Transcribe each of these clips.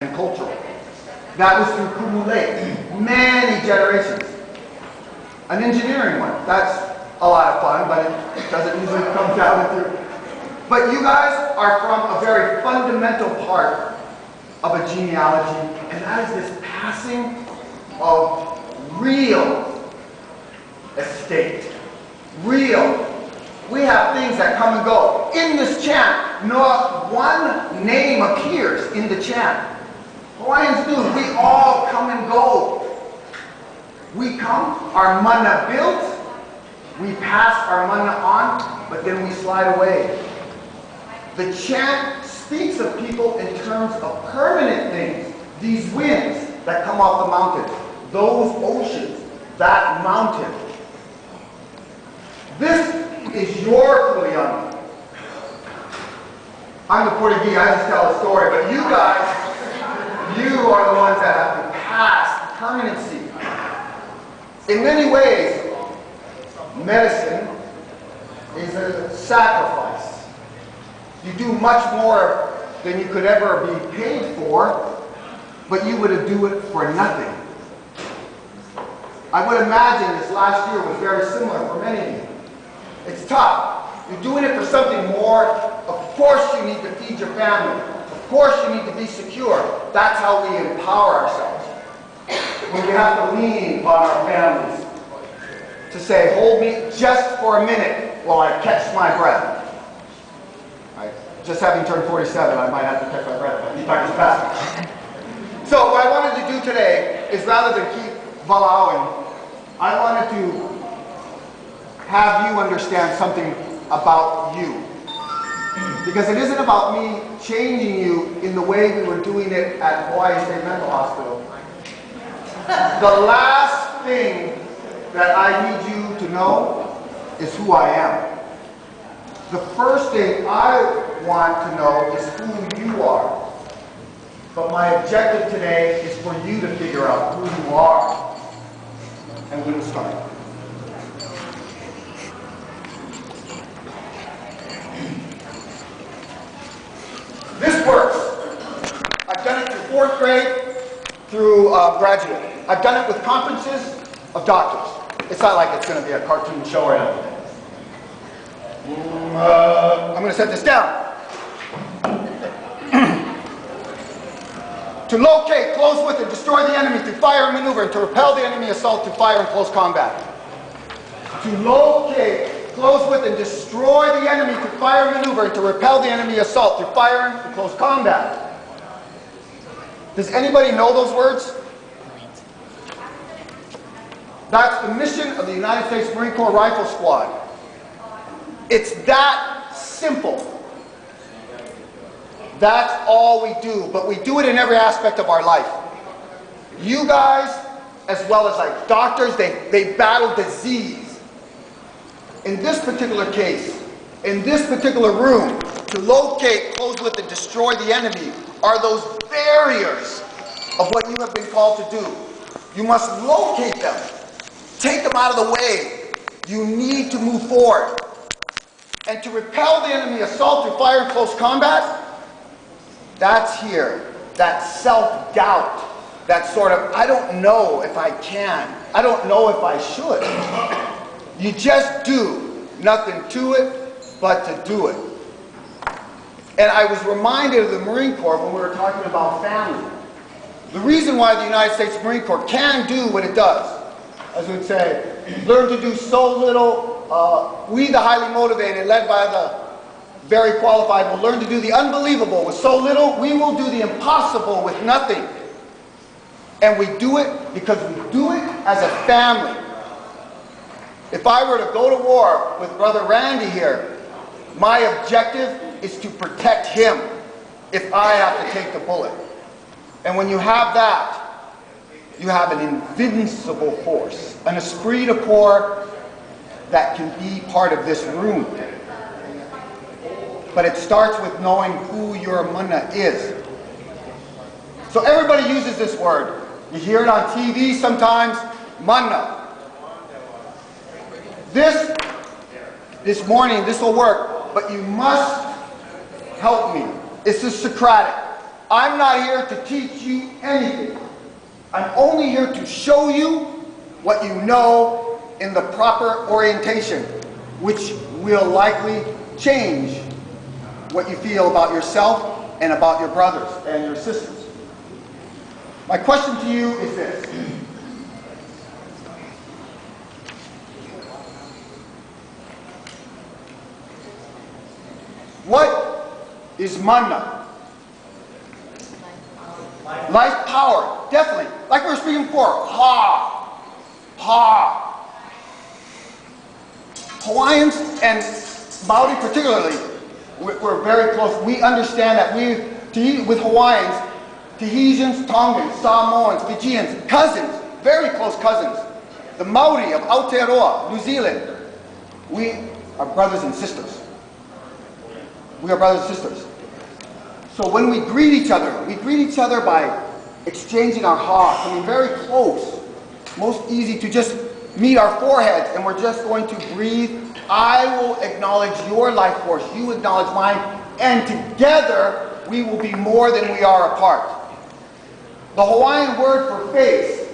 and cultural. That was through Kumu Keahi, many generations. An engineering one, that's a lot of fun, but it doesn't usually come down through. But you guys are from a very fundamental part of a genealogy, and that is this passing of real estate. Real. We have things that come and go. In this chant, not one name appears in the chant. Hawaiians do. We all come and go. We come, our mana built, we pass our mana on, but then we slide away. The chant speaks of people in terms of permanent things. These winds that come off the mountain, those oceans, that mountain. This is your Kuleana. I'm the Portuguese, I just tell a story, but you guys, you are the ones that have to pass permanency. In many ways, medicine is a sacrifice. You do much more than you could ever be paid for, but you would do it for nothing. I would imagine this last year was very similar for many of you. It's tough. You're doing it for something more. Of course you need to feed your family. Of course you need to be secure. That's how we empower ourselves. When we have to lean on our families to say, hold me just for a minute while I catch my breath. Just having turned 47, I might have to catch my breath, but he's practice faster. So what I wanted to do today is, rather than keep vala'oing, I wanted to have you understand something about you. Because it isn't about me changing you in the way we were doing it at Hawaii State Mental Hospital. The last thing that I need you to know is who I am. The first thing I want to know is who you are. But my objective today is for you to figure out who you are. And we'll start. This works. I've done it through 4th grade, through graduate. I've done it with conferences of doctors. It's not like it's going to be a cartoon show or anything. I'm going to set this down. To locate, close with, and destroy the enemy through fire and maneuver, and to repel the enemy assault through fire and close combat. To locate, close with, and destroy the enemy through fire and maneuver, and to repel the enemy assault through fire and close combat. Does anybody know those words? That's the mission of the United States Marine Corps Rifle Squad. It's that simple. That's all we do, but we do it in every aspect of our life. You guys, as well as like doctors, they battle disease. In this particular case, in this particular room, to locate, close with, and destroy the enemy are those barriers of what you have been called to do. You must locate them. Take them out of the way. You need to move forward. And to repel the enemy assault through fire and close combat, that's here. That self-doubt. That sort of, I don't know if I can. I don't know if I should. You just do. Nothing to it but to do it. And I was reminded of the Marine Corps when we were talking about family. The reason why the United States Marine Corps can do what it does, as we would say, learn to do so little. We, the highly motivated, led by the very qualified, will learn to do the unbelievable with so little. We will do the impossible with nothing. And we do it because we do it as a family. If I were to go to war with Brother Randy here, my objective is to protect him if I have to take the bullet. And when you have that, you have an invincible force, an esprit de corps that can be part of this room. But it starts with knowing who your mana is. So everybody uses this word. You hear it on TV sometimes, mana. This morning, this will work, but you must help me. It's the Socratic. I'm not here to teach you anything. I'm only here to show you what you know in the proper orientation, which will likely change what you feel about yourself and about your brothers and your sisters. My question to you is this. What is mana? Life power, definitely. Like we were speaking before, ha, ha. Hawaiians and Maori particularly, we're very close. We understand that with Hawaiians, Tahitians, Tongans, Samoans, Fijians, cousins, very close cousins. The Maori of Aotearoa, New Zealand, we are brothers and sisters. We are brothers and sisters. So when we greet each other by exchanging our ha, coming very close. Most easy to just meet our foreheads and we're just going to breathe. I will acknowledge your life force, you acknowledge mine, and together we will be more than we are apart. The Hawaiian word for face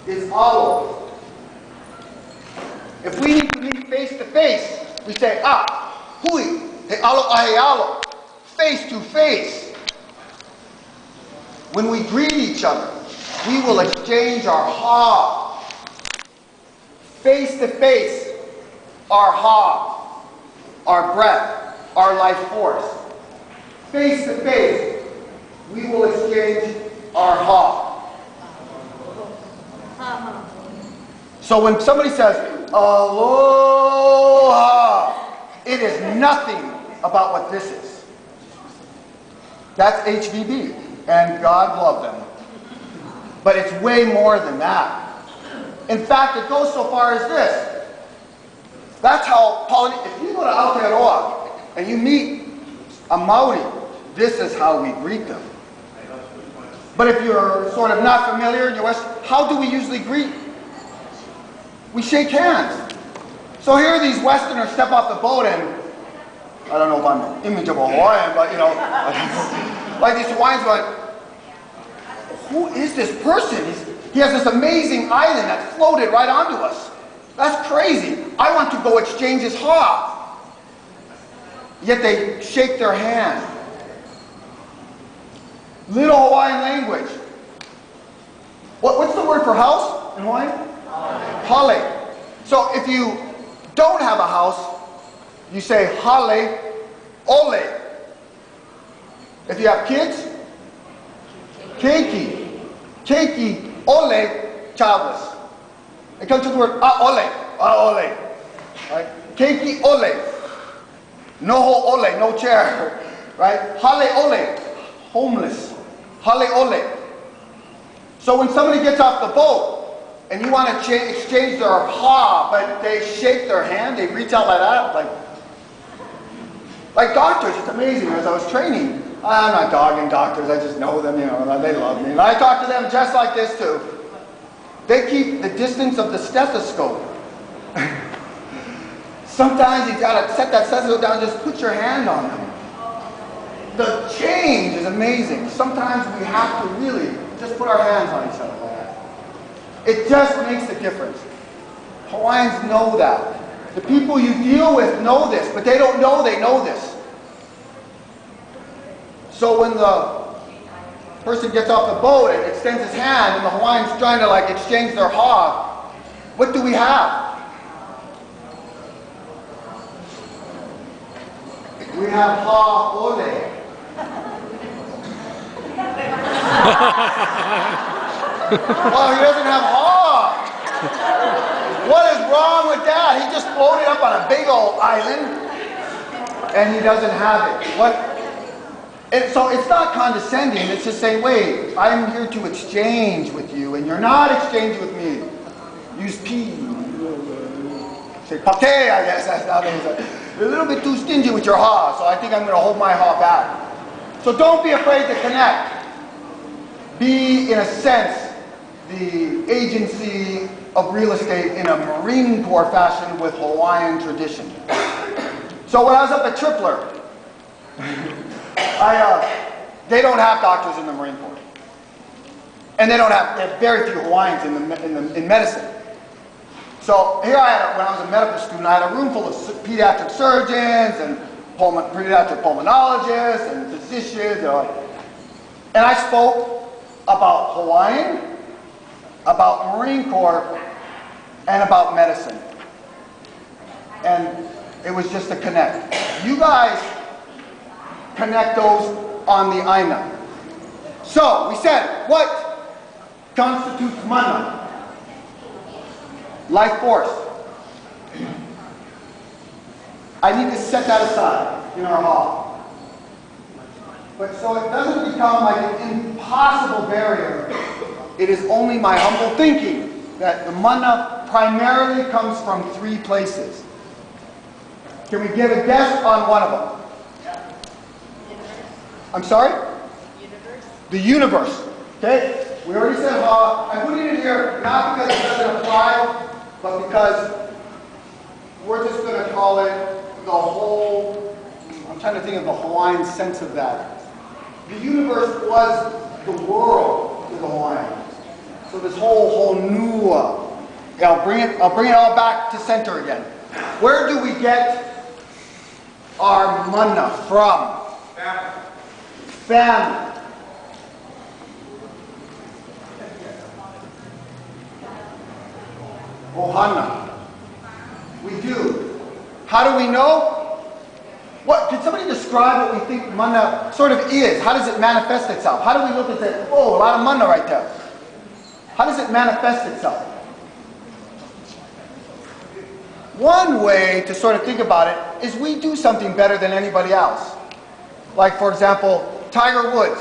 is alo. If we need to meet face to face, we say hui, he alo ahe alo. Face to face. When we greet each other, we will exchange our ha. Face to face, our ha, our breath, our life force. Face to face, we will exchange our ha. So when somebody says, aloha, it is nothing about what this is. That's HVB, and God loved them. But it's way more than that. In fact, it goes so far as this. That's how, if you go to Aotearoa and you meet a Maori, this is how we greet them. But if you're sort of not familiar in your West, how do we usually greet? We shake hands. So here these Westerners step off the boat and I don't know if I'm an image of a Hawaiian, but you know, like these Hawaiians going, who is this person? He has this amazing island that floated right onto us. That's crazy. I want to go exchange his ha. Yet they shake their hand. Little Hawaiian language. What's the word for house in Hawaiian? Hale. So if you don't have a house, you say hale ole. If you have kids, keiki. Keiki ole, childless. It comes to the word ole. Right? Keiki ole. Noho ole, no chair. Right? Hale ole, homeless. Hale ole. So when somebody gets off the boat and you want to exchange their ha, but they shake their hand, they reach out like that, like doctors, it's amazing. As I was training, I'm not dogging doctors, I just know them, you know, they love me. And I talk to them just like this too. They keep the distance of the stethoscope. Sometimes you gotta set that stethoscope down and just put your hand on them. The change is amazing. Sometimes we have to really just put our hands on each other like that. It just makes a difference. Hawaiians know that. The people you deal with know this, but they don't know they know this. So when the person gets off the boat and extends his hand and the Hawaiian's trying to like exchange their ha, what do we have? We have ha ole. Well, he doesn't have ha. What is wrong with that? He just floated up on a big old island and he doesn't have it. What? And so it's not condescending, it's just saying, wait, I'm here to exchange with you and you're not exchanging with me. Use P. Say pate, I guess that's how they say. You're a little bit too stingy with your ha, so I think I'm going to hold my ha back. So don't be afraid to connect. Be, in a sense, the agency of real estate in a Marine Corps fashion with Hawaiian tradition. So when I was up at Tripler, They don't have doctors in the Marine Corps. And they have very few Hawaiians in medicine. So here I had, when I was a medical student, I had a room full of pediatric surgeons and pediatric pulmonologists and physicians. And I spoke about Hawaiian, about Marine Corps, and about medicine. And it was just a connect. You guys connect those on the Aina. So we said, what constitutes mana? Life force. I need to set that aside in our hall. But so it doesn't become like an impossible barrier. It is only my humble thinking that the mana primarily comes from 3 places. Can we give a guess on one of them? I'm sorry? The universe. Okay? We already said I put it in here not because it doesn't apply, but because we're just going to call it the whole. I'm trying to think of the Hawaiian sense of that. The universe was the world to the Hawaiians. So this whole honua. Yeah, I'll bring it all back to center again. Where do we get our mana from? Family. Ohana. We do. How do we know? What, can somebody describe what we think mana sort of is? How does it manifest itself? How do we look at that? Oh, a lot of mana right there. How does it manifest itself? One way to sort of think about it is we do something better than anybody else. Like, for example, Tiger Woods.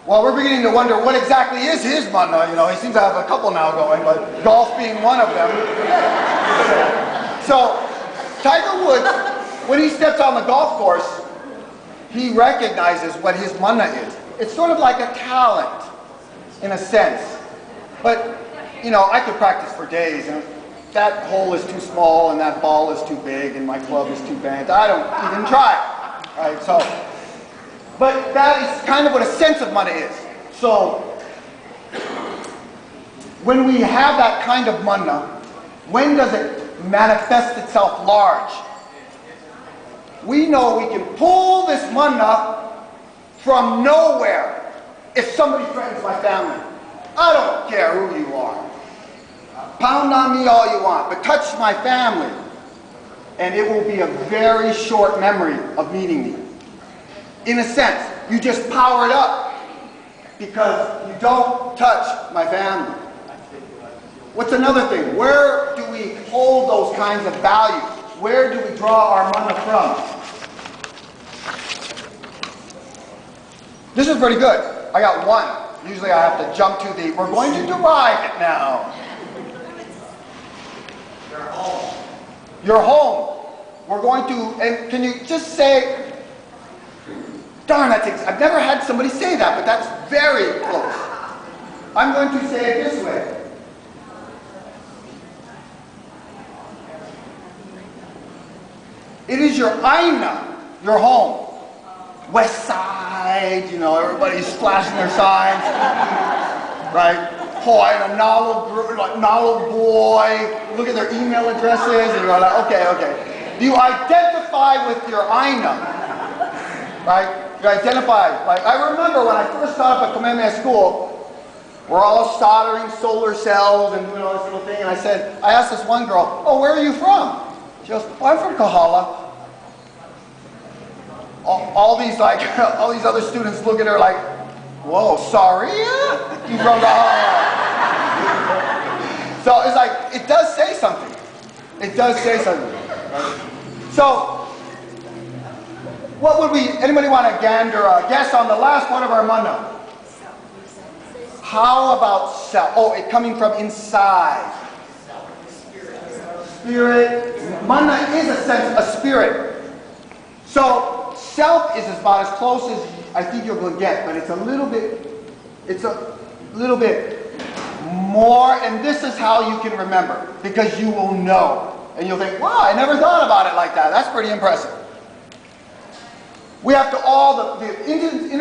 Well, we're beginning to wonder what exactly is his mana. You know, he seems to have a couple now going, but golf being one of them. So, Tiger Woods, when he steps on the golf course, he recognizes what his mana is. It's sort of like a talent, in a sense. But, you know, I could practice for days, and that hole is too small, and that ball is too big, and my club is too bent. I don't even try. Right? So, but that is kind of what a sense of mana is. So, when we have that kind of mana, when does it manifest itself large? We know we can pull this mana from nowhere if somebody threatens my family. I don't care who you are. Pound on me all you want, but touch my family. And it will be a very short memory of meeting me. In a sense, you just power it up because you don't touch my family. What's another thing? Where do we hold those kinds of values? Where do we draw our mana from? This is pretty good. I got one. Usually I have to jump to the, we're going to derive it now. Your home. Your home. We're going to, and can you just say, darn, I've never had somebody say that, but that's very close. I'm going to say it this way. It is your aina, your home. West Side, you know, everybody's flashing their signs. Right? Hawaii, Nalo boy, look at their email addresses, and you're like, okay. You identify with your aina. Right? You identify. Like, I remember when I first started up at Kamehameha School, we're all soldering solar cells and doing all this little thing, and I asked this one girl, oh, where are you from? She goes, oh, I'm from Kahala. All these other students look at her like, whoa, sorry? You from Kahala? So it's like, it does say something. It does say something. Right? So, what would anybody want to guess on the last one of our mana? How about self? Oh, it coming from inside. Spirit. Mana is a spirit. So, self is about as close as I think you're going to get, but it's a little bit more, and this is how you can remember, because you will know. And you'll think, wow, I never thought about it like that. That's pretty impressive. We have to the innocent